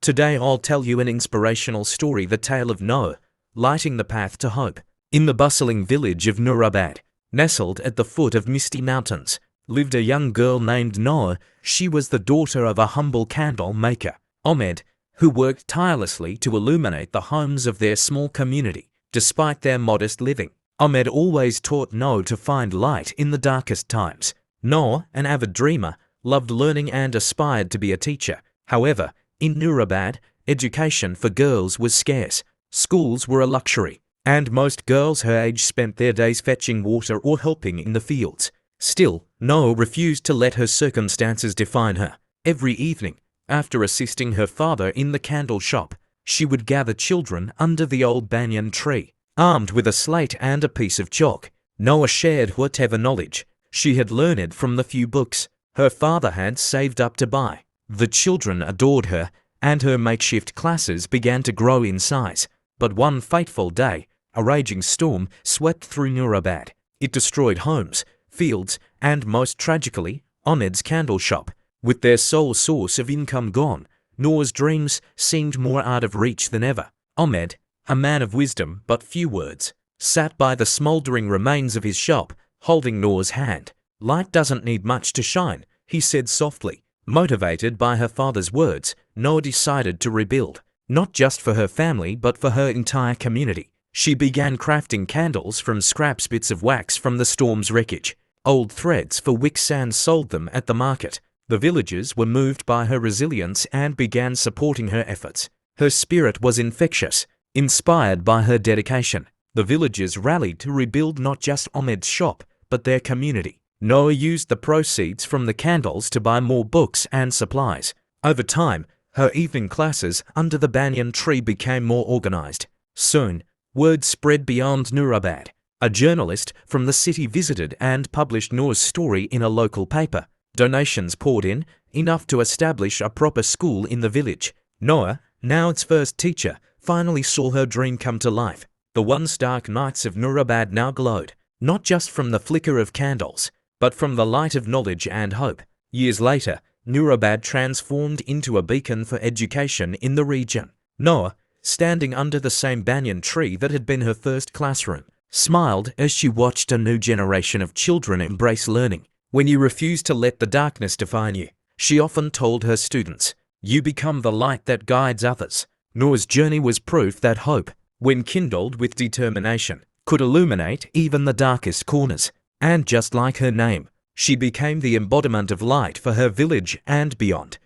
Today I'll tell you an inspirational story, the tale of Noah, lighting the path to hope. In the bustling village of Nurabad, nestled at the foot of misty mountains, lived a young girl named Noah. She was the daughter of a humble candle maker, Ahmed, who worked tirelessly to illuminate the homes of their small community. Despite their modest living, Ahmed always taught Noah to find light in the darkest times. Noah, an avid dreamer, loved learning and aspired to be a teacher. However, in Nurabad, education for girls was scarce. Schools were a luxury, and most girls her age spent their days fetching water or helping in the fields. Still, Noah refused to let her circumstances define her. Every evening, after assisting her father in the candle shop, she would gather children under the old banyan tree. Armed with a slate and a piece of chalk, Noah shared whatever knowledge she had learned from the few books her father had saved up to buy. The children adored her, and her makeshift classes began to grow in size. But one fateful day, a raging storm swept through Nurabad. It destroyed homes, fields, and most tragically, Ahmed's candle shop. With their sole source of income gone, Noah's dreams seemed more out of reach than ever. Ahmed, a man of wisdom but few words, sat by the smouldering remains of his shop, holding Noah's hand. "Light doesn't need much to shine," he said softly. Motivated by her father's words, Noah decided to rebuild, not just for her family but for her entire community. She began crafting candles from scraps, bits of wax from the storm's wreckage, old threads for wicks, and sold them at the market. The villagers were moved by her resilience and began supporting her efforts. Her spirit was infectious. Inspired by her dedication, the villagers rallied to rebuild not just Ahmed's shop, but their community. Noah used the proceeds from the candles to buy more books and supplies. Over time, her evening classes under the banyan tree became more organized. Soon, word spread beyond Nurabad. A journalist from the city visited and published Noah's story in a local paper. Donations poured in, enough to establish a proper school in the village. Noah, now its first teacher, finally saw her dream come to life. The once dark nights of Nurabad now glowed, not just from the flicker of candles, but from the light of knowledge and hope. Years later, Nurabad transformed into a beacon for education in the region. Noah, standing under the same banyan tree that had been her first classroom, smiled as she watched a new generation of children embrace learning. "When you refuse to let the darkness define you," she often told her students, "you become the light that guides others." Noah's journey was proof that hope, when kindled with determination, could illuminate even the darkest corners. And just like her name, she became the embodiment of light for her village and beyond.